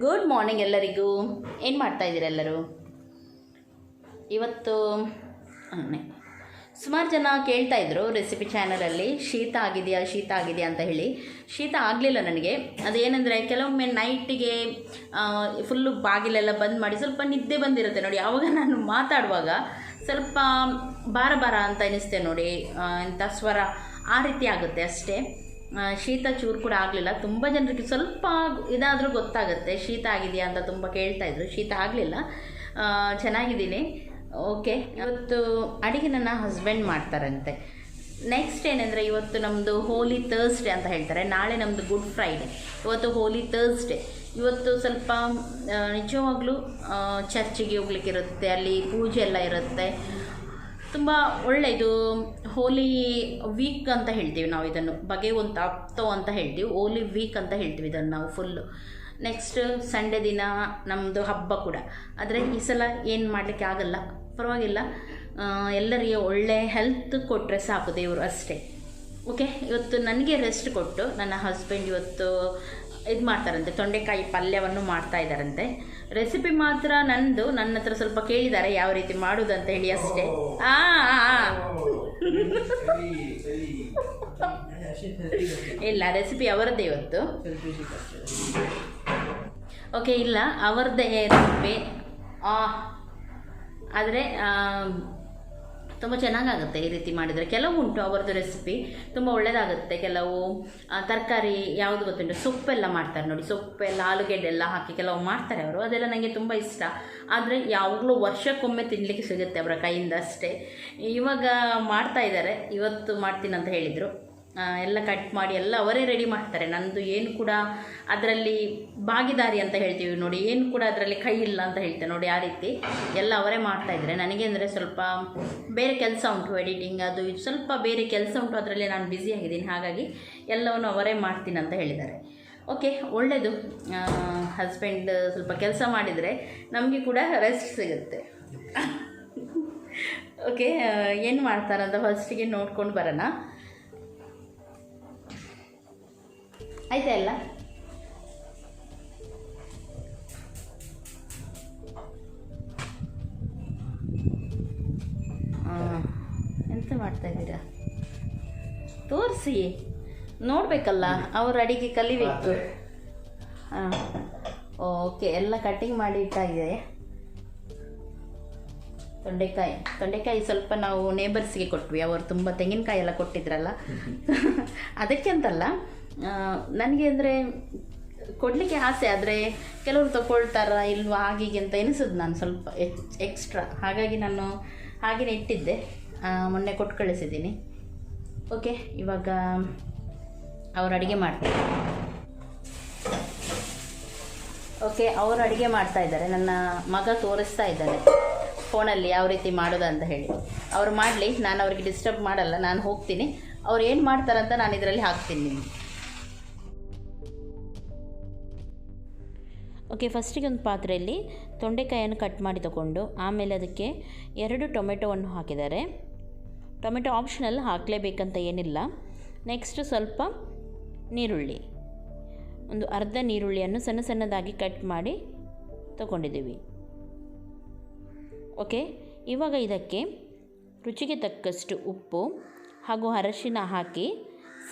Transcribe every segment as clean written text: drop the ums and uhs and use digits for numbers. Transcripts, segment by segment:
Good morning ಎಲ್ಲರಿಗೂ. ಏನು ಮಾಡ್ತಾಯಿದ್ದೀರ ಎಲ್ಲರೂ? ಇವತ್ತು ಸುಮಾರು ಜನ ಕೇಳ್ತಾಯಿದ್ರು ರೆಸಿಪಿ ಚಾನಲಲ್ಲಿ ಶೀತ ಆಗಿದೆಯಾ ಅಂತ ಹೇಳಿ. ಶೀತ ಆಗಲಿಲ್ಲ ನನಗೆ. ಅದೇನೆಂದರೆ ಕೆಲವೊಮ್ಮೆ ನೈಟಿಗೆ ಫುಲ್ಲು ಬಾಗಿಲೆಲ್ಲ ಬಂದ್ ಮಾಡಿ ಸ್ವಲ್ಪ ನಿದ್ದೆ ಬಂದಿರುತ್ತೆ ನೋಡಿ, ಆವಾಗ ನಾನು ಮಾತಾಡುವಾಗ ಸ್ವಲ್ಪ ಭಾರ ಅಂತ ಅನ್ನಿಸ್ತೇನೆ ನೋಡಿ, ಎಂಥ ಸ್ವರ ಆ ರೀತಿ ಆಗುತ್ತೆ ಅಷ್ಟೇ. ಶೀತ ಚೂರು ಕೂಡ ಆಗಲಿಲ್ಲ. ತುಂಬ ಜನರಿಗೆ ಸ್ವಲ್ಪ ಇದಾದರೂ ಗೊತ್ತಾಗುತ್ತೆ ಶೀತ ಆಗಿದೆಯಾ ಅಂತ ತುಂಬ ಕೇಳ್ತಾಯಿದ್ರು. ಶೀತ ಆಗಲಿಲ್ಲ, ಚೆನ್ನಾಗಿದ್ದೀನಿ. ಓಕೆ, ಇವತ್ತು ಅಡುಗೆ ನನ್ನ ಹಸ್ಬೆಂಡ್ ಮಾಡ್ತಾರಂತೆ. ನೆಕ್ಸ್ಟ್ ಏನಂದರೆ ಇವತ್ತು ನಮ್ಮದು ಹೋಲಿ ಥರ್ಸ್ಡೇ ಅಂತ ಹೇಳ್ತಾರೆ. ನಾಳೆ ನಮ್ಮದು ಗುಡ್ ಫ್ರೈಡೆ, ಇವತ್ತು ಹೋಲಿ ಥರ್ಸ್ಡೇ. ಇವತ್ತು ಸ್ವಲ್ಪ ನಿಜವಾಗ್ಲೂ ಚರ್ಚಿಗೆ ಹೋಗ್ಲಿಕ್ಕಿರುತ್ತೆ, ಅಲ್ಲಿ ಪೂಜೆ ಎಲ್ಲ ಇರುತ್ತೆ. ತುಂಬ ಒಳ್ಳೆಯದು. ಹೋಲಿ ವೀಕ್ ಅಂತ ಹೇಳ್ತೀವಿ ನಾವು ಇದನ್ನು, ಭಗವಂತ ಹಪ್ತೋ ಅಂತ ಹೇಳ್ತೀವಿ, ಹೋಲಿ ವೀಕ್ ಅಂತ ಹೇಳ್ತೀವಿ ಇದನ್ನು ನಾವು ಫುಲ್ಲು. ನೆಕ್ಸ್ಟ್ ಸಂಡೇ ದಿನ ನಮ್ಮದು ಹಬ್ಬ ಕೂಡ. ಆದರೆ ಈ ಸಲ ಏನು ಮಾಡಲಿಕ್ಕೆ ಆಗಲ್ಲ, ಪರವಾಗಿಲ್ಲ. ಎಲ್ಲರಿಗೆ ಒಳ್ಳೆ ಹೆಲ್ತ್ ಕೊಟ್ಟರೆ ಸಾಕು ದೇವರು, ಅಷ್ಟೇ. ಓಕೆ, ಇವತ್ತು ನನಗೆ ರೆಸ್ಟ್ ಕೊಟ್ಟು ನನ್ನ ಹಸ್ಬೆಂಡ್ ಇವತ್ತು ಇದು ಮಾಡ್ತಾರಂತೆ, ತೊಂಡೆಕಾಯಿ ಪಲ್ಯವನ್ನು ಮಾಡ್ತಾ ಇದ್ದಾರಂತೆ. ರೆಸಿಪಿ ಮಾತ್ರ ನಂದು, ನನ್ನ ಹತ್ರ ಸ್ವಲ್ಪ ಕೇಳಿದ್ದಾರೆ ಯಾವ ರೀತಿ ಮಾಡೋದು ಅಂತ ಹೇಳಿ ಅಷ್ಟೇ. ಇಲ್ಲ, ರೆಸಿಪಿ ಅವರದ್ದೇ ಇವತ್ತು. ಓಕೆ, ಇಲ್ಲ ಅವರದ್ದೇ ರೆಸಿಪಿ. ಆದರೆ ತುಂಬ ಚೆನ್ನಾಗಾಗುತ್ತೆ ಈ ರೀತಿ ಮಾಡಿದರೆ. ಕೆಲವು ಉಂಟು ಅವರದ್ದು ರೆಸಿಪಿ ತುಂಬ ಒಳ್ಳೆಯದಾಗುತ್ತೆ. ಕೆಲವು ತರಕಾರಿ ಯಾವುದು ಗೊತ್ತುಂಟು, ಸೊಪ್ಪೆಲ್ಲ ಮಾಡ್ತಾರೆ ನೋಡಿ, ಸೊಪ್ಪೆಲ್ಲ ಆಲೂಗೆಡ್ಡೆ ಎಲ್ಲ ಹಾಕಿ ಕೆಲವು ಮಾಡ್ತಾರೆ ಅವರು, ಅದೆಲ್ಲ ನನಗೆ ತುಂಬ ಇಷ್ಟ. ಆದರೆ ಯಾವಾಗಲೂ ವರ್ಷಕ್ಕೊಮ್ಮೆ ತಿನ್ನಲಿಕ್ಕೆ ಸಿಗುತ್ತೆ ಅವರ ಕೈಯಿಂದ ಅಷ್ಟೇ. ಇವಾಗ ಮಾಡ್ತಾ ಇದ್ದಾರೆ, ಇವತ್ತು ಮಾಡ್ತೀನಿ ಅಂತ ಹೇಳಿದರು. ಎಲ್ಲ ಕಟ್ ಮಾಡಿ ಎಲ್ಲ ಅವರೇ ರೆಡಿ ಮಾಡ್ತಾರೆ. ನನ್ನದು ಏನು ಕೂಡ ಅದರಲ್ಲಿ ಭಾಗಿದಾರಿ ಅಂತ ಹೇಳ್ತೀವಿ ನೋಡಿ, ಏನು ಕೂಡ ಅದರಲ್ಲಿ ಕೈ ಇಲ್ಲ ಅಂತ ಹೇಳ್ತೇವೆ ನೋಡಿ, ಆ ರೀತಿ ಎಲ್ಲ ಅವರೇ ಮಾಡ್ತಾಯಿದ್ದಾರೆ. ನನಗೆ ಅಂದರೆ ಸ್ವಲ್ಪ ಬೇರೆ ಕೆಲಸ ಉಂಟು, ಎಡಿಟಿಂಗ್ ಅದು ಇದು ಸ್ವಲ್ಪ ಬೇರೆ ಕೆಲಸ ಉಂಟು, ಅದರಲ್ಲಿ ನಾನು ಬ್ಯುಸಿಯಾಗಿದ್ದೀನಿ. ಹಾಗಾಗಿ ಎಲ್ಲವನ್ನು ಅವರೇ ಮಾಡ್ತೀನಿ ಅಂತ ಹೇಳಿದ್ದಾರೆ. ಓಕೆ, ಒಳ್ಳೆಯದು. ಹಸ್ಬೆಂಡ್ ಸ್ವಲ್ಪ ಕೆಲಸ ಮಾಡಿದರೆ ನಮಗೆ ಕೂಡ ರೆಸ್ಟ್ ಸಿಗುತ್ತೆ. ಓಕೆ, ಏನು ಮಾಡ್ತಾರಂತ ಫಸ್ಟಿಗೆ ನೋಡ್ಕೊಂಡು ಬರೋಣ. ಆಯ್ತಾ ಎಲ್ಲ? ಎಂತ ಮಾಡ್ತಾಯಿದ್ದೀರಾ? ತೋರಿಸಿ, ನೋಡಬೇಕಲ್ಲ, ಅವ್ರ ಅಡಿಗೆ ಕಲಿಬೇಕು. ಹಾಂ, ಓಕೆ, ಎಲ್ಲ ಕಟ್ಟಿಂಗ್ ಮಾಡಿ ಇಟ್ಟಾಗಿದೆ. ತೊಂಡೆಕಾಯಿ ಸ್ವಲ್ಪ ನಾವು ನೇಬರ್ಸ್ಗೆ ಕೊಟ್ವಿ, ಅವರು ತುಂಬ ತೆಂಗಿನಕಾಯಿ ಎಲ್ಲ ಕೊಟ್ಟಿದ್ರಲ್ಲ ಅದಕ್ಕೆ ಅಂತಲ್ಲ, ನನಗೆ ಅಂದರೆ ಕೊಡಲಿಕ್ಕೆ ಆಸೆ. ಆದರೆ ಕೆಲವರು ತಗೊಳ್ತಾರ ಇಲ್ವಾ ಹಾಗೀಗೆ ಅಂತ ಎನಿಸೋದು ನಾನು ಸ್ವಲ್ಪ ಎಕ್ಸ್ಟ್ರಾ. ಹಾಗಾಗಿ ನಾನು ಹಾಗೆಯೇ ಇಟ್ಟಿದ್ದೆ, ಮೊನ್ನೆ ಕೊಟ್ಟು ಕಳಿಸಿದ್ದೀನಿ. ಓಕೆ, ಇವಾಗ ಅವರು ಅಡುಗೆ ಮಾಡ್ತಾರೆ. ಓಕೆ, ಅವರು ಅಡುಗೆ ಮಾಡ್ತಾ ಇದ್ದಾರೆ. ನನ್ನ ಮಗ ತೋರಿಸ್ತಾ ಇದ್ದಾನೆ ಫೋನಲ್ಲಿ ಯಾವ ರೀತಿ ಮಾಡೋದು ಅಂತ ಹೇಳಿ. ಅವ್ರು ಮಾಡಲಿ, ನಾನು ಅವ್ರಿಗೆ ಡಿಸ್ಟರ್ಬ್ ಮಾಡಲ್ಲ, ನಾನು ಹೋಗ್ತೀನಿ. ಅವ್ರು ಏನು ಮಾಡ್ತಾರಂತ ನಾನು ಇದರಲ್ಲಿ ಹಾಕ್ತೀನಿ ನಿಮಗೆ. ಓಕೆ, ಫಸ್ಟಿಗೆ ಒಂದು ಪಾತ್ರೆಯಲ್ಲಿ ತೊಂಡೆಕಾಯನ್ನು ಕಟ್ ಮಾಡಿ ತಗೊಂಡು ಆಮೇಲೆ ಅದಕ್ಕೆ 2 ಟೊಮೆಟೊವನ್ನು ಹಾಕಿದ್ದಾರೆ. ಟೊಮೆಟೊ ಆಪ್ಷನಲ್, ಹಾಕಲೇಬೇಕಂತ ಏನಿಲ್ಲ. ನೆಕ್ಸ್ಟ್ ಸ್ವಲ್ಪ ನೀರುಳ್ಳಿ, ಒಂದು ಅರ್ಧ ನೀರುಳ್ಳಿಯನ್ನು ಸಣ್ಣದಾಗಿ ಕಟ್ ಮಾಡಿ ತಗೊಂಡಿದ್ದೀವಿ. ಓಕೆ, ಇವಾಗ ಇದಕ್ಕೆ ರುಚಿಗೆ ತಕ್ಕಷ್ಟು ಉಪ್ಪು ಹಾಗೂ ಅರಶಿನ ಹಾಕಿ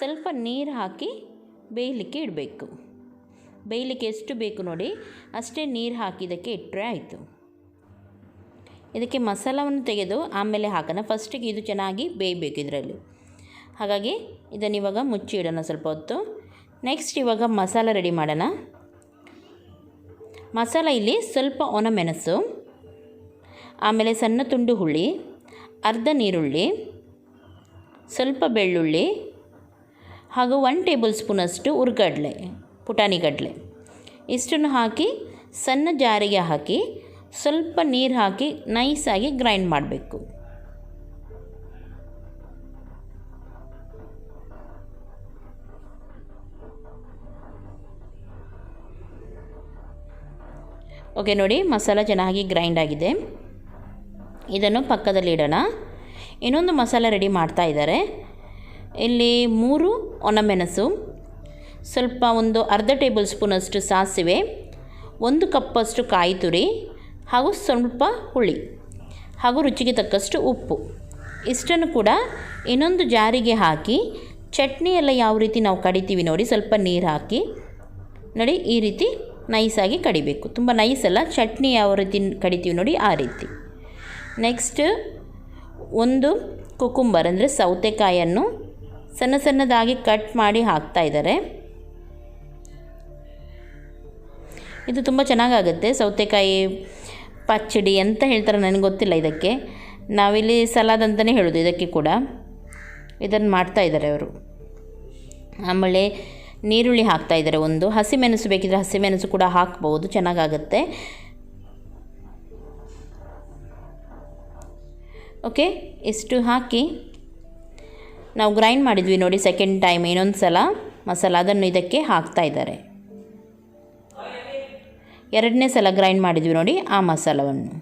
ಸ್ವಲ್ಪ ನೀರು ಹಾಕಿ ಬೇಯಲಿಕ್ಕೆ ಇಡಬೇಕು. ಬೇಯಲಿಕ್ಕೆ ಎಷ್ಟು ಬೇಕು ನೋಡಿ ಅಷ್ಟೇ ನೀರು ಹಾಕಿ ಇದಕ್ಕೆ ಇಟ್ಟರೆ ಆಯಿತು. ಇದಕ್ಕೆ ಮಸಾಲವನ್ನು ತೆಗೆದು ಆಮೇಲೆ ಹಾಕೋಣ. ಫಸ್ಟಿಗೆ ಇದು ಚೆನ್ನಾಗಿ ಬೇಯಬೇಕು ಇದರಲ್ಲಿ. ಹಾಗಾಗಿ ಇದನ್ನು ಇವಾಗ ಮುಚ್ಚಿ ಇಡೋಣ ಸ್ವಲ್ಪ ಹೊತ್ತು. ನೆಕ್ಸ್ಟ್ ಇವಾಗ ಮಸಾಲ ರೆಡಿ ಮಾಡೋಣ. ಮಸಾಲ ಇಲ್ಲಿ ಸ್ವಲ್ಪ ಒಣಮೆಣಸು, ಆಮೇಲೆ ಸಣ್ಣ ತುಂಡು ಹುಳಿ, ಅರ್ಧ ನೀರುಳ್ಳಿ, ಸ್ವಲ್ಪ ಬೆಳ್ಳುಳ್ಳಿ ಹಾಗೂ 1 ಟೇಬಲ್ ಸ್ಪೂನಷ್ಟು ಹುರ್ಗಡ್ಲೆ, ಪುಟಾಣಿ ಗಡ್ಲೆ, ಇಷ್ಟನ್ನು ಹಾಕಿ ಸಣ್ಣ ಜಾರಿಗೆ ಹಾಕಿ ಸ್ವಲ್ಪ ನೀರು ಹಾಕಿ ನೈಸಾಗಿ ಗ್ರೈಂಡ್ ಮಾಡಬೇಕು. ಓಕೆ ನೋಡಿ, ಮಸಾಲ ಚೆನ್ನಾಗಿ ಗ್ರೈಂಡ್ ಆಗಿದೆ. ಇದನ್ನು ಪಕ್ಕದಲ್ಲಿ ಇಡೋಣ. ಇನ್ನೊಂದು ಮಸಾಲೆ ರೆಡಿ ಮಾಡ್ತಾ ಇದ್ದಾರೆ. ಇಲ್ಲಿ 3 ಒಣಮೆಣಸು, ಸ್ವಲ್ಪ ಒಂದು ಅರ್ಧ ಟೇಬಲ್ ಸ್ಪೂನಷ್ಟು ಸಾಸಿವೆ, 1 ಕಪ್ಪಷ್ಟು ಕಾಯಿ ತುರಿ ಹಾಗೂ ಸ್ವಲ್ಪ ಹುಳಿ ಹಾಗೂ ರುಚಿಗೆ ತಕ್ಕಷ್ಟು ಉಪ್ಪು ಇಷ್ಟನ್ನು ಕೂಡ ಇನ್ನೊಂದು ಜಾರಿಗೆ ಹಾಕಿ ಚಟ್ನಿ ಎಲ್ಲ ಯಾವ ರೀತಿ ನಾವು ಕಡಿತೀವಿ ನೋಡಿ, ಸ್ವಲ್ಪ ನೀರು ಹಾಕಿ ನೋಡಿ ಈ ರೀತಿ ನೈಸಾಗಿ ಕಡಿಬೇಕು. ತುಂಬ ನೈಸ್ ಅಲ್ಲ, ಚಟ್ನಿ ಯಾವ ರೀತಿ ಕಡಿತೀವಿ ನೋಡಿ ಆ ರೀತಿ. ನೆಕ್ಸ್ಟ್ ಒಂದು ಕುಕುಂಬರ್ ಅಂದರೆ ಸೌತೆಕಾಯನ್ನು ಸಣ್ಣ ಸಣ್ಣದಾಗಿ ಕಟ್ ಮಾಡಿ ಹಾಕ್ತಾಯಿದ್ದಾರೆ. ಇದು ತುಂಬ ಚೆನ್ನಾಗಾಗುತ್ತೆ. ಸೌತೆಕಾಯಿ ಪಚ್ಚಡಿ ಅಂತ ಹೇಳ್ತಾರೆ, ನನಗೆ ಗೊತ್ತಿಲ್ಲ ಇದಕ್ಕೆ. ನಾವಿಲ್ಲಿ ಸಲಾದ್ ಅಂತಲೇ ಹೇಳೋದು ಇದಕ್ಕೆ ಕೂಡ. ಇದನ್ನು ಮಾಡ್ತಾಯಿದ್ದಾರೆ ಅವರು. ಆಮೇಲೆ ನೀರುಳ್ಳಿ ಹಾಕ್ತಾಯಿದ್ದಾರೆ. ಒಂದು ಹಸಿಮೆಣಸು ಬೇಕಿದ್ರೆ ಹಸಿಮೆಣಸು ಕೂಡ ಹಾಕ್ಬೋದು, ಚೆನ್ನಾಗಾಗುತ್ತೆ. ಓಕೆ, ಇಷ್ಟು ಹಾಕಿ ನಾವು ಗ್ರೈಂಡ್ ಮಾಡಿದ್ವಿ ನೋಡಿ ಸೆಕೆಂಡ್ ಟೈಮ್ ಇನ್ನೊಂದು ಸಲ ಮಸಾಲ, ಅದನ್ನು ಇದಕ್ಕೆ ಹಾಕ್ತಾಯಿದ್ದಾರೆ. ಎರಡನೇ ಸಲ ಗ್ರೈಂಡ್ ಮಾಡಿದ್ವಿ ನೋಡಿ ಆ ಮಸಾಲವನ್ನು.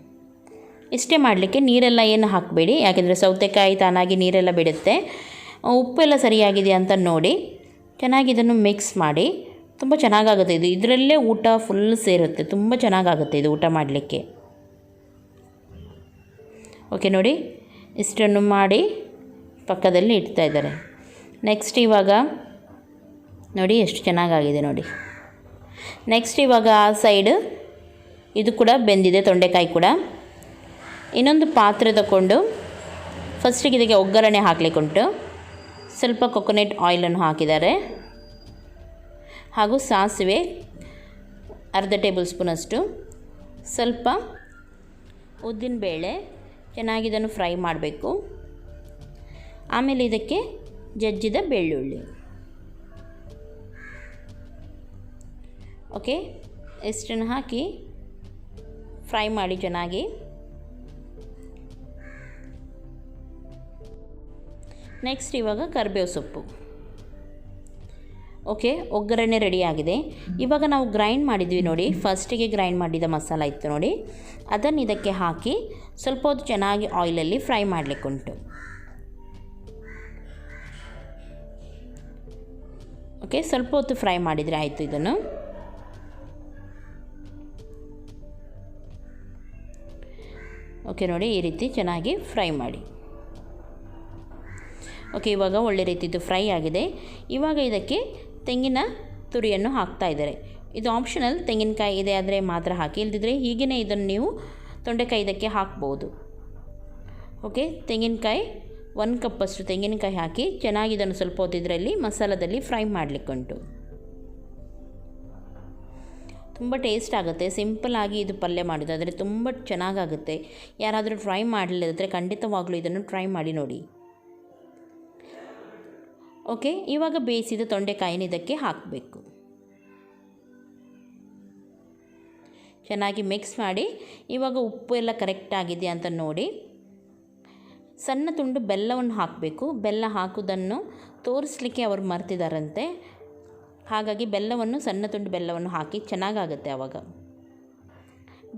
ಇಷ್ಟೇ ಮಾಡಲಿಕ್ಕೆ, ನೀರೆಲ್ಲ ಏನು ಹಾಕಬೇಡಿ, ಯಾಕೆಂದರೆ ಸೌತೆಕಾಯಿ ತಾನಾಗಿ ನೀರೆಲ್ಲ ಬಿಡುತ್ತೆ. ಉಪ್ಪೆಲ್ಲ ಸರಿಯಾಗಿದೆ ಅಂತ ನೋಡಿ ಚೆನ್ನಾಗಿ ಇದನ್ನು ಮಿಕ್ಸ್ ಮಾಡಿ. ತುಂಬ ಚೆನ್ನಾಗಾಗುತ್ತೆ ಇದು. ಇದರಲ್ಲೇ ಊಟ ಫುಲ್ ಸೇರುತ್ತೆ, ತುಂಬ ಚೆನ್ನಾಗಾಗುತ್ತೆ ಇದು ಊಟ ಮಾಡಲಿಕ್ಕೆ. ಓಕೆ ನೋಡಿ, ಇಷ್ಟನ್ನು ಮಾಡಿ ಪಕ್ಕದಲ್ಲಿ ಇಡ್ತಾಯಿದ್ದಾರೆ. ನೆಕ್ಸ್ಟ್ ಇವಾಗ ನೋಡಿ ಎಷ್ಟು ಚೆನ್ನಾಗಾಗಿದೆ ನೋಡಿ. ನೆಕ್ಸ್ಟ್ ಇವಾಗ ಆ ಸೈಡ್ ಇದು ಕೂಡ ಬೆಂದಿದೆ, ತೊಂಡೆಕಾಯಿ ಕೂಡ. ಇನ್ನೊಂದು ಪಾತ್ರೆ ತಗೊಂಡು ಫಸ್ಟಿಗೆ ಇದಕ್ಕೆ ಒಗ್ಗರಣೆ ಹಾಕಲಿಕ್ಕುಂಟು. ಸ್ವಲ್ಪ ಕೊಕೊನೆಟ್ ಆಯಿಲನ್ನು ಹಾಕಿದ್ದಾರೆ ಹಾಗೂ ಸಾಸಿವೆ ಅರ್ಧ ಟೇಬಲ್ ಸ್ಪೂನಷ್ಟು, ಸ್ವಲ್ಪ ಉದ್ದಿನಬೇಳೆ, ಚೆನ್ನಾಗಿ ಇದನ್ನು ಫ್ರೈ ಮಾಡಬೇಕು. ಆಮೇಲೆ ಇದಕ್ಕೆ ಜಜ್ಜಿದ ಬೆಳ್ಳುಳ್ಳಿ. ಓಕೆ, ಇಷ್ಟನ್ನು ಹಾಕಿ ಫ್ರೈ ಮಾಡಿ ಚೆನ್ನಾಗಿ. ನೆಕ್ಸ್ಟ್ ಇವಾಗ ಕರಿಬೇವು ಸೊಪ್ಪು. ಓಕೆ, ಒಗ್ಗರಣೆ ರೆಡಿಯಾಗಿದೆ. ಇವಾಗ ನಾವು ಗ್ರೈಂಡ್ ಮಾಡಿದ್ವಿ ನೋಡಿ, ಫಸ್ಟಿಗೆ ಗ್ರೈಂಡ್ ಮಾಡಿದ ಮಸಾಲ ಇತ್ತು ನೋಡಿ, ಅದನ್ನು ಇದಕ್ಕೆ ಹಾಕಿ ಸ್ವಲ್ಪ ಹೊತ್ತು ಚೆನ್ನಾಗಿ ಆಯಿಲಲ್ಲಿ ಫ್ರೈ ಮಾಡಲಿಕ್ಕುಂಟು. ಓಕೆ, ಸ್ವಲ್ಪ ಹೊತ್ತು ಫ್ರೈ ಮಾಡಿದರೆ ಆಯಿತು. ಇದನ್ನು ಓಕೆ ನೋಡಿ ಈ ರೀತಿ ಚೆನ್ನಾಗಿ ಫ್ರೈ ಮಾಡಿ. ಓಕೆ, ಇವಾಗ ಒಳ್ಳೆ ರೀತಿದು ಫ್ರೈ ಆಗಿದೆ. ಇವಾಗ ಇದಕ್ಕೆ ತೆಂಗಿನ ತುರಿಯನ್ನು ಹಾಕ್ತಾ ಇದ್ದಾರೆ. ಇದು ಆಪ್ಷನಲ್, ತೆಂಗಿನಕಾಯಿ ಇದೆ ಆದರೆ ಮಾತ್ರ ಹಾಕಿ, ಇಲ್ಲದಿದ್ದರೆ ಹೀಗೇ ಇದನ್ನು ನೀವು ತೊಂಡೆಕಾಯಿ ಇದಕ್ಕೆ ಹಾಕ್ಬೋದು. ಓಕೆ, ತೆಂಗಿನಕಾಯಿ 1 ಕಪ್ಪಷ್ಟು ತೆಂಗಿನಕಾಯಿ ಹಾಕಿ ಚೆನ್ನಾಗಿ ಇದನ್ನು ಸ್ವಲ್ಪ ಹೊತ್ತು ಇದರಲ್ಲಿ ಮಸಾಲದಲ್ಲಿ ಫ್ರೈ ಮಾಡಲಿಕ್ಕುಂಟು. ತುಂಬ ಟೇಸ್ಟ್ ಆಗುತ್ತೆ. ಸಿಂಪಲ್ಲಾಗಿ ಇದು ಪಲ್ಯ ಮಾಡೋದಾದರೆ ತುಂಬ ಚೆನ್ನಾಗಾಗುತ್ತೆ. ಯಾರಾದರೂ ಟ್ರೈ ಮಾಡಲಿಲ್ಲದ್ರೆ ಖಂಡಿತವಾಗ್ಲೂ ಇದನ್ನು ಟ್ರೈ ಮಾಡಿ ನೋಡಿ. ಓಕೆ, ಇವಾಗ ಬೇಯಿಸಿದ ತೊಂಡೆಕಾಯಿನ ಇದಕ್ಕೆ ಹಾಕಬೇಕು. ಚೆನ್ನಾಗಿ ಮಿಕ್ಸ್ ಮಾಡಿ. ಇವಾಗ ಉಪ್ಪು ಎಲ್ಲ ಕರೆಕ್ಟ್ ಆಗಿದೆ ಅಂತ ನೋಡಿ ಸಣ್ಣ ತುಂಡು ಬೆಲ್ಲವನ್ನು ಹಾಕಬೇಕು. ಬೆಲ್ಲ ಹಾಕೋದನ್ನು ತೋರಿಸ್ಲಿಕ್ಕೆ ಅವರು ಮರ್ತಿದ್ದಾರಂತೆ, ಹಾಗಾಗಿ ಬೆಲ್ಲವನ್ನು ಸಣ್ಣ ತುಂಡು ಬೆಲ್ಲವನ್ನು ಹಾಕಿ ಚೆನ್ನಾಗಾಗುತ್ತೆ. ಆವಾಗ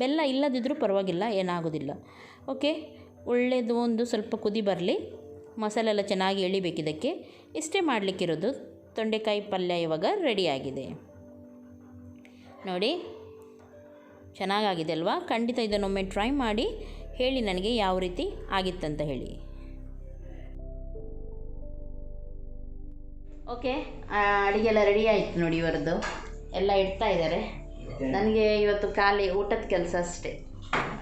ಬೆಲ್ಲ ಇಲ್ಲದಿದ್ದರೂ ಪರವಾಗಿಲ್ಲ, ಏನಾಗೋದಿಲ್ಲ. ಓಕೆ, ಒಳ್ಳೆಯದು. ಒಂದು ಸ್ವಲ್ಪ ಕುದಿ ಬರಲಿ, ಮಸಾಲೆ ಎಲ್ಲ ಚೆನ್ನಾಗಿ ಎಳಿಬೇಕಿದ್ದಕ್ಕೆ. ಇಷ್ಟೇ ಮಾಡಲಿಕ್ಕಿರೋದು. ತೊಂಡೆಕಾಯಿ ಪಲ್ಯ ಇವಾಗ ರೆಡಿಯಾಗಿದೆ ನೋಡಿ. ಚೆನ್ನಾಗಾಗಿದೆ ಅಲ್ವಾ? ಖಂಡಿತ ಇದನ್ನೊಮ್ಮೆ ಟ್ರೈ ಮಾಡಿ ಹೇಳಿ ನನಗೆ ಯಾವ ರೀತಿ ಆಗಿತ್ತಂತ ಹೇಳಿ. ಓಕೆ, ಅಡುಗೆ ಎಲ್ಲ ರೆಡಿ ಆಯಿತು ನೋಡಿ. ಇವರದ್ದು ಎಲ್ಲ ಇಡ್ತಾ ಇದ್ದಾರೆ. ನನಗೆ ಇವತ್ತು ಖಾಲಿ ಊಟದ ಕೆಲಸ ಅಷ್ಟೇ.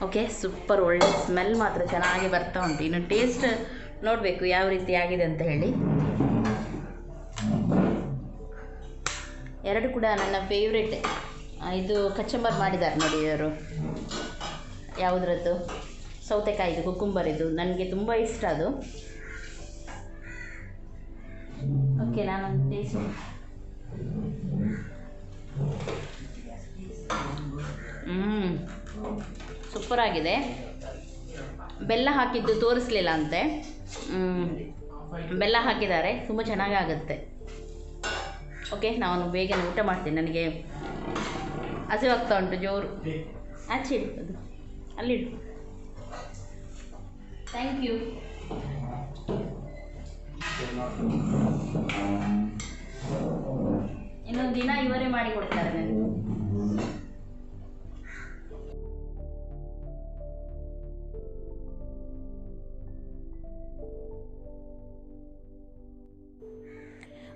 Okay, super. ಒಳ್ಳೆ ಸ್ಮೆಲ್ ಮಾತ್ರ ಚೆನ್ನಾಗಿ ಬರ್ತಾ ಉಂಟು. ಇನ್ನು ಟೇಸ್ಟ್ ನೋಡಬೇಕು ಯಾವ ರೀತಿ ಆಗಿದೆ ಅಂತ ಹೇಳಿ. ಎರಡು ಕೂಡ ನನ್ನ ಫೇವ್ರೇಟ್. ಇದು ಕಚಂಬರ್ ಮಾಡಿದ್ದಾರೆ ನೋಡಿ ಇವರು. ಯಾವುದ್ರದ್ದು? ಸೌತೆಕಾಯಿದು, ಕುಕುಂಬರ್. ಇದು ನನಗೆ ತುಂಬ ಇಷ್ಟ ಅದು. ಓಕೆ, ನಾನೊಂದು ಟೇಸ್ಟ್. ಸೂಪರಾಗಿದೆ. ಬೆಲ್ಲ ಹಾಕಿದ್ದು ತೋರಿಸ್ಲಿಲ್ಲ ಅಂತೆ. ಬೆಲ್ಲ ಹಾಕಿದ್ದಾರೆ, ತುಂಬ ಚೆನ್ನಾಗಾಗುತ್ತೆ. ಓಕೆ, ನಾನು ಬೇಗನೆ ಊಟ ಮಾಡ್ತೀನಿ. ನನಗೆ ಹಸಿವಾಗ್ತಾ ಉಂಟು ಜೋರು. ಆಚೆ ಇಡು, ಅದು ಅಲ್ಲಿಡು. Thank you. ಇನ್ನೊಂದು ದಿನ ಇವರೇ ಮಾಡಿ ಕೊಡ್ತಾರೆ ನನಗೆ.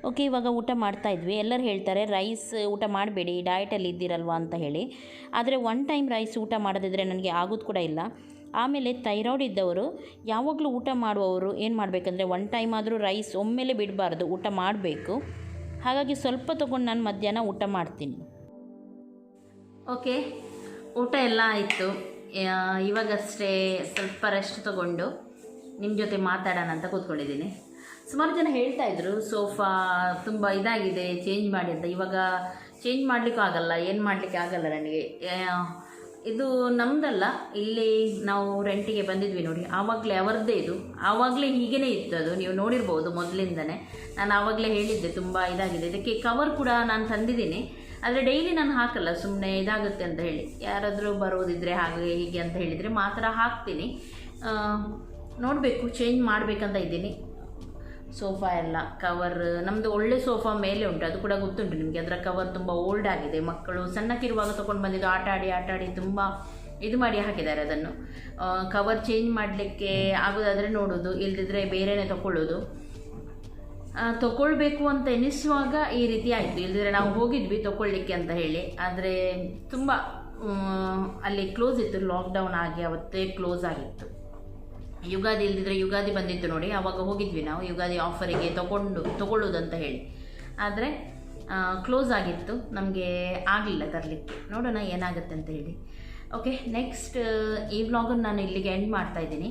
ಓಕೆ, ಇವಾಗ ಊಟ ಮಾಡ್ತಾಯಿದ್ವಿ. ಎಲ್ಲರೂ ಹೇಳ್ತಾರೆ ರೈಸ್ ಊಟ ಮಾಡಬೇಡಿ, ಡಯಟಲ್ಲಿ ಇದ್ದೀರಲ್ವ ಅಂತ ಹೇಳಿ. ಆದರೆ ಒನ್ ಟೈಮ್ ರೈಸ್ ಊಟ ಮಾಡೋದಿದ್ರೆ ನನಗೆ ಆಗೋದು ಕೂಡ ಇಲ್ಲ. ಆಮೇಲೆ ಥೈರಾಯ್ಡ್ ಇದ್ದವರು ಯಾವಾಗಲೂ ಊಟ ಮಾಡುವವರು ಏನು ಮಾಡಬೇಕಂದ್ರೆ ಒನ್ ಟೈಮ್ ಆದರೂ ರೈಸ್ ಒಮ್ಮೆಲೆ ಬಿಡಬಾರ್ದು, ಊಟ ಮಾಡಬೇಕು. ಹಾಗಾಗಿ ಸ್ವಲ್ಪ ತೊಗೊಂಡು ನಾನು ಮಧ್ಯಾಹ್ನ ಊಟ ಮಾಡ್ತೀನಿ. ಓಕೆ, ಊಟ ಎಲ್ಲ ಆಯಿತು. ಇವಾಗಷ್ಟೇ ಸ್ವಲ್ಪ ರೆಸ್ಟ್ ತೊಗೊಂಡು ನಿಮ್ಮ ಜೊತೆ ಮಾತಾಡೋಣ ಅಂತ ಕೂತ್ಕೊಂಡಿದ್ದೀನಿ. ಸುಮಾರು ಜನ ಹೇಳ್ತಾಯಿದ್ರು ಸೋಫಾ ತುಂಬ ಇದಾಗಿದೆ, ಚೇಂಜ್ ಮಾಡಿ ಅಂತ. ಇವಾಗ ಚೇಂಜ್ ಮಾಡಲಿಕ್ಕೂ ಆಗಲ್ಲ, ಏನು ಮಾಡಲಿಕ್ಕೆ ಆಗಲ್ಲ ನನಗೆ. ಇದು ನಮ್ಮದಲ್ಲ, ಇಲ್ಲಿ ನಾವು ರೆಂಟಿಗೆ ಬಂದಿದ್ವಿ ನೋಡಿ, ಆವಾಗಲೇ ಅವರದ್ದೇ ಇದು. ಆವಾಗಲೇ ಹೀಗೇ ಇತ್ತು ಅದು, ನೀವು ನೋಡಿರ್ಬೋದು ಮೊದಲಿಂದನೇ. ನಾನು ಆವಾಗಲೇ ಹೇಳಿದ್ದೆ ತುಂಬ ಇದಾಗಿದೆ. ಇದಕ್ಕೆ ಕವರ್ ಕೂಡ ನಾನು ತಂದಿದ್ದೀನಿ, ಆದರೆ ಡೈಲಿ ನಾನು ಹಾಕಲ್ಲ, ಸುಮ್ಮನೆ ಇದಾಗುತ್ತೆ ಅಂತ ಹೇಳಿ. ಯಾರಾದರೂ ಬರೋದಿದ್ದರೆ ಹಾಗೆ ಹೀಗೆ ಅಂತ ಹೇಳಿದರೆ ಮಾತ್ರ ಹಾಕ್ತೀನಿ. ನೋಡಬೇಕು, ಚೇಂಜ್ ಮಾಡಬೇಕಂತ ಇದ್ದೀನಿ. ಸೋಫಾ ಎಲ್ಲ ಕವರ್ ನಮ್ಮದು ಒಳ್ಳೆ ಸೋಫಾ ಮೇಲೆ ಉಂಟು, ಅದು ಕೂಡ ಗೊತ್ತುಂಟು ನಿಮಗೆ. ಅದರ ಕವರ್ ತುಂಬ ಓಲ್ಡ್ ಆಗಿದೆ. ಮಕ್ಕಳು ಸಣ್ಣಕ್ಕಿರುವಾಗ ತೊಗೊಂಡು ಬಂದಿದ್ದು, ಆಟ ಆಡಿ ತುಂಬ ಇದು ಮಾಡಿ ಹಾಕಿದ್ದಾರೆ ಅದನ್ನು. ಕವರ್ ಚೇಂಜ್ ಮಾಡಲಿಕ್ಕೆ ಆಗೋದಾದರೆ ನೋಡೋದು, ಇಲ್ಲದಿದ್ದರೆ ಬೇರೆಯೇ ತೊಗೊಳ್ಳೋದು. ತೊಗೊಳ್ಬೇಕು ಅಂತ ಎನಿಸುವಾಗ ಈ ರೀತಿ ಆಯಿತು. ಇಲ್ಲದಿದ್ದರೆ ನಾವು ಹೋಗಿದ್ವಿ ತೊಗೊಳ್ಳಿಕ್ಕೆ ಅಂತ ಹೇಳಿ, ಆದರೆ ತುಂಬ ಅಲ್ಲಿ ಕ್ಲೋಸ್ ಇತ್ತು, ಲಾಕ್ಡೌನ್ ಆಗಿ ಅವತ್ತೇ ಕ್ಲೋಸ್ ಆಗಿತ್ತು. ಯುಗಾದಿ ಇಲ್ದಿದ್ರೆ ಯುಗಾದಿ ಬಂದಿತ್ತು ನೋಡಿ, ಆವಾಗ ಹೋಗಿದ್ವಿ ನಾವು ಯುಗಾದಿ ಆಫರಿಗೆ ತೊಗೊಳ್ಳೋದಂತ ಹೇಳಿ. ಆದರೆ ಕ್ಲೋಸ್ ಆಗಿತ್ತು, ನಮಗೆ ಆಗಲಿಲ್ಲ ತರಲಿಕ್ಕೆ. ನೋಡೋಣ ಏನಾಗುತ್ತೆ ಅಂತ ಹೇಳಿ. ಓಕೆ, ನೆಕ್ಸ್ಟ್ ಈ ವ್ಲಾಗನ್ನು ನಾನು ಇಲ್ಲಿಗೆ ಎಂಡ್ ಮಾಡ್ತಾಯಿದ್ದೀನಿ.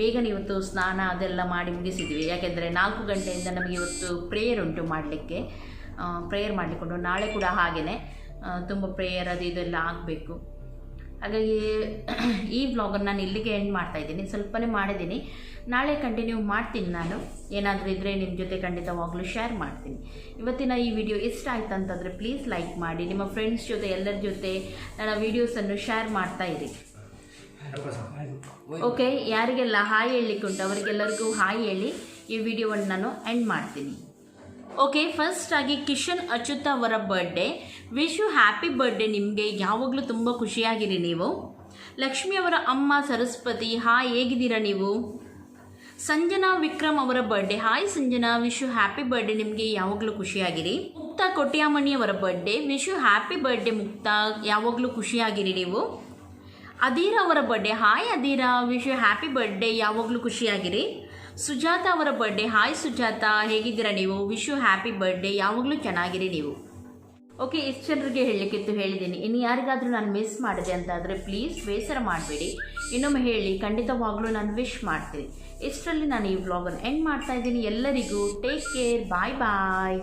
ಬೇಗನೆ ಇವತ್ತು ಸ್ನಾನ ಅದೆಲ್ಲ ಮಾಡಿ ಮುಗಿಸಿದ್ವಿ. ಯಾಕೆಂದರೆ 4 ಗಂಟೆಯಿಂದ ನಮಗೆ ಇವತ್ತು ಪ್ರೇಯರ್ ಉಂಟು ಮಾಡಲಿಕ್ಕೆ. ಪ್ರೇಯರ್ ಮಾಡಲಿಕ್ಕೊಂಡು ನಾಳೆ ಕೂಡ ಹಾಗೆಯೇ ತುಂಬ ಪ್ರೇಯರ್ ಅದು ಇದೆಲ್ಲ ಆಗಬೇಕು. ಹಾಗಾಗಿ ಈ ವ್ಲಾಗನ್ನು ನಾನು ಇಲ್ಲಿಗೆ ಎಂಡ್ ಮಾಡ್ತಾಯಿದ್ದೀನಿ. ಸ್ವಲ್ಪನೇ ಮಾಡಿದ್ದೀನಿ, ನಾಳೆ ಕಂಟಿನ್ಯೂ ಮಾಡ್ತೀನಿ. ನಾನು ಏನಾದರೂ ಇದ್ದರೆ ನಿಮ್ಮ ಜೊತೆ ಖಂಡಿತವಾಗಲೂ ಶೇರ್ ಮಾಡ್ತೀನಿ. ಇವತ್ತಿನ ಈ ವಿಡಿಯೋ ಇಷ್ಟ ಆಯ್ತು ಅಂತಂದರೆ ಪ್ಲೀಸ್ ಲೈಕ್ ಮಾಡಿ, ನಿಮ್ಮ ಫ್ರೆಂಡ್ಸ್ ಜೊತೆ ಎಲ್ಲರ ಜೊತೆ ನನ್ನ ವೀಡಿಯೋಸನ್ನು ಶೇರ್ ಮಾಡ್ತಾಯಿರಿ. ಓಕೆ, ಯಾರಿಗೆಲ್ಲ ಹಾಯ್ ಹೇಳಲಿಕ್ಕೆ ಉಂಟು ಅವರಿಗೆಲ್ಲರಿಗೂ ಹಾಯ್ ಹೇಳಿ ಈ ವಿಡಿಯೋವನ್ನು ನಾನು ಎಂಡ್ ಮಾಡ್ತೀನಿ. ಓಕೆ, ಫಸ್ಟ್ ಆಗಿ ಕಿಶನ್ ಅಚ್ಯುತ ಅವರ birthday. Wish you happy birthday. ನಿಮಗೆ ಯಾವಾಗಲೂ ತುಂಬ ಖುಷಿಯಾಗಿರಿ ನೀವು. ಲಕ್ಷ್ಮಿ ಅವರ ಅಮ್ಮ ಸರಸ್ವತಿ, ಹಾಯ್, ಹೇಗಿದ್ದೀರಾ ನೀವು? ಸಂಜನಾ ವಿಕ್ರಮ್ ಅವರ birthday. Hi Sanjana, wish you happy birthday. ನಿಮಗೆ ಯಾವಾಗಲೂ ಖುಷಿಯಾಗಿರಿ. ಮುಕ್ತಾ ಕೊಟ್ಯಾಮಣಿ ಅವರ birthday. Wish you happy birthday Mukta, ಯಾವಾಗಲೂ ಖುಷಿಯಾಗಿರಿ ನೀವು. ಅದೀರಾ ಅವರ birthday. Hi Adira, wish you happy birthday, ಯಾವಾಗಲೂ ಖುಷಿಯಾಗಿರಿ. ಸುಜಾತ ಅವರ ಬರ್ಡೇ. ಹಾಯ್ ಸುಜಾತ, ಹೇಗಿದ್ದೀರಾ ನೀವು? ವಿಶ್ ಯು ಹ್ಯಾಪಿ ಬರ್ಡೇ, ಯಾವಾಗಲೂ ಚೆನ್ನಾಗಿರಿ ನೀವು. ಓಕೆ, ಇಷ್ಟು ಜನರಿಗೆ ಹೇಳಲಿಕ್ಕಿತ್ತು ಹೇಳಿದ್ದೀನಿ. ಇನ್ನು ಯಾರಿಗಾದರೂ ನಾನು ಮಿಸ್ ಮಾಡಿದೆ ಅಂತಾದರೆ ಪ್ಲೀಸ್ ಬೇಸರ ಮಾಡಬೇಡಿ, ಇನ್ನೊಮ್ಮೆ ಹೇಳಿ, ಖಂಡಿತವಾಗ್ಲೂ ನಾನು ವಿಶ್ ಮಾಡ್ತೀನಿ. ಇಷ್ಟರಲ್ಲಿ ನಾನು ಈ ವ್ಲಾಗನ್ನು ಎಂಡ್ ಮಾಡ್ತಾ ಇದ್ದೀನಿ. ಎಲ್ಲರಿಗೂ ಟೇಕ್ ಕೇರ್, ಬಾಯ್ ಬಾಯ್.